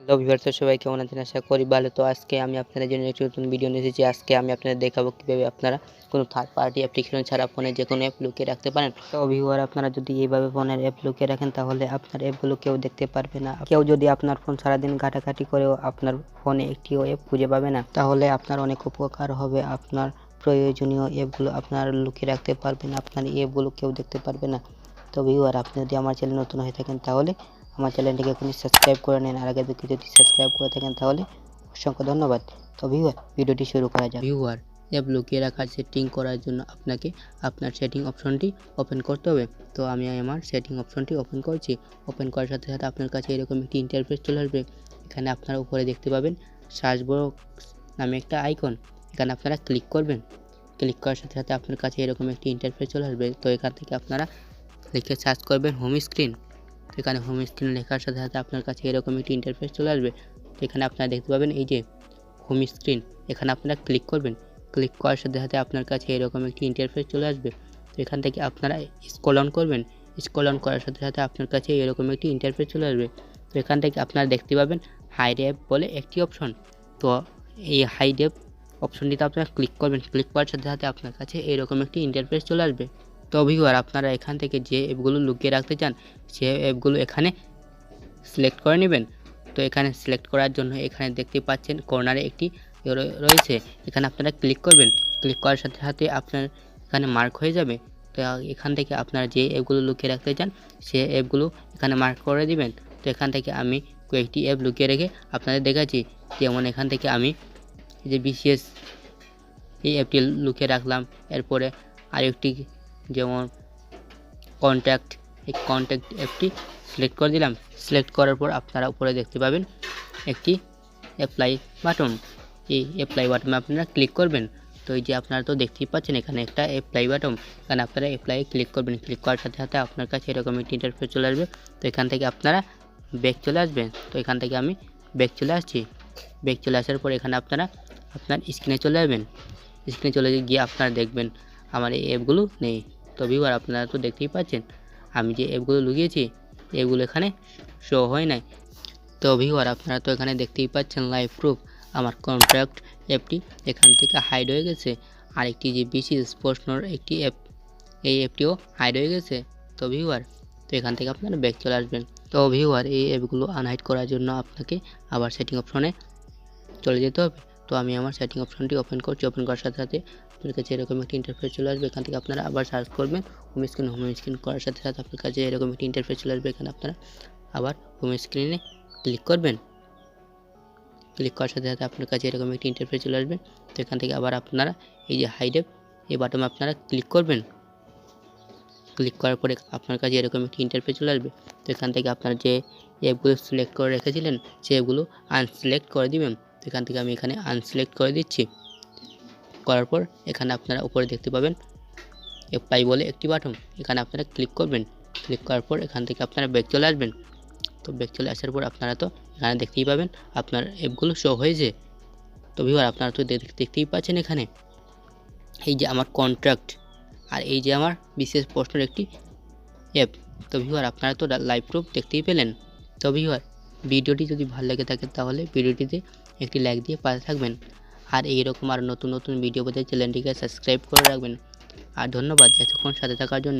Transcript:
Hello viewers, সবাই কেমন আছেন? আশা করি ভালো। তো আজকে আমি আপনাদের জন্য একটি নতুন ভিডিও নিয়ে এসেছি। আজকে আমি আপনাদের দেখাবো কিভাবে আপনারা কোনো থার্ড পার্টি অ্যাপ্লিকেশন ছাড়া ফোনে যে কোনো অ্যাপ লুকিয়ে রাখতে পারেন। তো ভিউয়ার, আপনারা যদি এইভাবে ফোনের অ্যাপ লুকিয়ে রাখেন তাহলে আপনার অ্যাপগুলো কেউ দেখতে পারবে না। কেউ যদি আপনার ফোন সারাদিন ঘাটাঘাটি করেও আপনার ফোনে একটিও অ্যাপ খুঁজে পাবে না, তাহলে আপনার অনেক উপকার হবে। আপনার প্রয়োজনীয় অ্যাপগুলো আপনার লুকিয়ে রাখতে পারবেন, আপনার অ্যাপগুলো কেউ দেখতে পারবে না। তো ভিউয়ার, আপনি যদি আমার চ্যানেল নতুন হয়ে থাকেন তাহলে আমার চ্যানেলটিকে এখনই সাবস্ক্রাইব করে নেন। আর আগে থেকে যদি সাবস্ক্রাইব করে থাকেন তাহলে অসংখ্য ধন্যবাদ। তো ভিউয়ার, ভিডিওটি শুরু করা যাক। ভিউয়ার, অ্যাপ লুকিয়ে রাখার সেটিং করার জন্য আপনাকে আপনার সেটিং অপশনটি ওপেন করতে হবে। তো আমি আমার সেটিং অপশনটি ওপেন করছি। ওপেন করার সাথে সাথে আপনার কাছে এরকম একটি ইন্টারফেস চলে আসবে। এখানে আপনারা উপরে দেখতে পাবেন সার্চ বক্স নামে একটা আইকন। এখানে আপনারা ক্লিক করবেন। ক্লিক করার সাথে সাথে আপনার কাছে এরকম একটি ইন্টারফেস চলে আসবে। তো এখান থেকে আপনারা লিখে সার্চ করবেন হোম স্ক্রিন। এখানে হোম স্ক্রিন লেখার সাথে সাথে আপনার কাছে এরকম একটি ইন্টারফেস চলে আসবে। তো এখানে আপনারা দেখতে পাবেন এই যে হোম স্ক্রিন, এখানে আপনারা ক্লিক করবেন। ক্লিক করার সাথে সাথে আপনার কাছে এরকম একটি ইন্টারফেস চলে আসবে। তো এখান থেকে আপনারা স্ক্রল অন করবেন। স্ক্রল অন করার সাথে সাথে আপনার কাছে এরকম একটি ইন্টারফেস চলে আসবে। তো এখান থেকে আপনারা দেখতে পাবেন হাইড অ্যাপ বলে একটি অপশন। তো এই হাইড অ্যাপ অপশনটিতে আপনারা ক্লিক করবেন। ক্লিক করার সাথে সাথে আপনার কাছে এরকম একটি ইন্টারফেস চলে আসবে। তো ভিউয়ার, আপনারা এখান থেকে যে অ্যাপগুলো লুকিয়ে রাখতে চান সে অ্যাপগুলো এখানে সিলেক্ট করে নেবেন। তো এখানে সিলেক্ট করার জন্য এখানে দেখতে পাচ্ছেন কর্নারে একটি রয়েছে, এখানে আপনারা ক্লিক করবেন। ক্লিক করার সাথে সাথে আপনার এখানে মার্ক হয়ে যাবে। তো এখান থেকে আপনারা যে অ্যাপগুলো লুকিয়ে রাখতে চান সে অ্যাপগুলো এখানে মার্ক করে দিবেন। তো এখান থেকে আমি কয়েকটি অ্যাপ লুকিয়ে রেখে আপনাদের দেখাচ্ছি। যেমন এখান থেকে আমি যে বিসিএস এই অ্যাপটি লুকিয়ে রাখলাম। এরপরে আরেকটি যেমন কন্ট্যাক্ট, এই কন্ট্যাক্ট অ্যাপটি সিলেক্ট করে দিলাম। সিলেক্ট করার পর আপনারা উপরে দেখতে পাবেন একটি অ্যাপ্লাই বাটন। এই অ্যাপ্লাই বাটনে আপনারা ক্লিক করবেন। তো এই যে আপনারা তো দেখতেই পাচ্ছেন এখানে একটা অ্যাপ্লাই বাটন, এখানে আপনারা অ্যাপ্লাই ক্লিক করবেন। ক্লিক করার সাথে সাথে আপনার কাছে এরকম একটি ইন্টারফেস চলে আসবে। তো এখান থেকে আপনারা ব্যাক চলে আসবেন। তো এখান থেকে আমি ব্যাক চলে আসছি। ব্যাক চলে আসার পর এখানে আপনারা আপনার স্ক্রিনে চলে যাবেন। স্ক্রিনে চলে গিয়ে আপনারা দেখবেন আমার এই অ্যাপগুলো নেই। তো ভিউয়ার, আপনারা তো দেখতেই পাচ্ছেন আমি যে অ্যাপগুলো লুকিয়েছি এগুলো এখানে শো হয় নাই। তো ভিউয়ার, আপনারা তো এখানে দেখতেই পাচ্ছেন লাইভ প্রুফ, আমার কন্ট্যাক্ট অ্যাপটি এখান থেকে হাইড হয়ে গেছে। আরেকটি যে বিসিএস প্রশ্নর একটি অ্যাপ, এই অ্যাপটিও হাইড হয়ে গেছে। তো ভিউয়ার, তো এখান থেকে আপনারা ব্যাক চলে আসবেন। তো ভিউয়ার, এই অ্যাপগুলো আনহাইড করার জন্য আপনাকে আবার সেটিং অপশনে চলে যেতে হবে। তো আমি আমার সেটিং অপশনটি ওপেন করছি। ওপেন করার সাথে সাথে আপনার কাছে এরকম একটি ইন্টারফেস চলে আসবে। এখান থেকে আপনারা আবার সার্চ করবেন হোম স্ক্রিন। হোম স্ক্রিন করার সাথে সাথে আপনার কাছে এরকম একটি ইন্টারফেস চলে আসবে। এখানে আপনারা আবার হোম স্ক্রিনে ক্লিক করবেন। ক্লিক করার সাথে সাথে আপনার কাছে এরকম একটি ইন্টারফেস চলে আসবে। তো এখান থেকে আবার আপনারা এই যে হাইড অ্যাপ, এই বাটনে আপনারা ক্লিক করবেন। ক্লিক করার পরে আপনার কাছে এরকম একটি ইন্টারফেস চলে আসবে। তো এখান থেকে আপনারা যে অ্যাপগুলো সিলেক্ট করে রেখেছিলেন সে অ্যাপগুলো আনসিলেক্ট করে দিবেন। তো এখান থেকে আমি এখানে আনসিলেক্ট করে দিচ্ছি। করার পর এখানে আপনারা উপরে দেখতে পাবেন অ্যাপ্লাই বলে একটি বাটন, এখানে আপনারা ক্লিক করবেন। ক্লিক করার পর এখান থেকে আপনারা ব্যাক চলে আসবেন। তো ব্যাক চলে আসার পর আপনারা তো এখানে দেখতেই পাবেন আপনার অ্যাপগুলো শো হয়েছে। তো ভিউয়ার, আপনারা তো দেখতেই পাচ্ছেন এখানে এই যে আমার কন্ট্রাক্ট আর এই যে আমার বিশেষ প্রশ্নের একটি অ্যাপ। তো ভিউয়ার, আপনারা তো লাইভ প্রুফ দেখতেই পেলেন। তো ভিউয়ার, ভিডিওটি যদি ভালো লেগে থাকে তাহলে ভিডিওটিতে একটি লাইক দিয়ে পাশে থাকবেন। আর এইরকম আর নতুন নতুন ভিডিও পেতে চ্যানেলটিকে সাবস্ক্রাইব করে রাখবেন। আর ধন্যবাদ এতক্ষণ সাথে থাকার জন্য।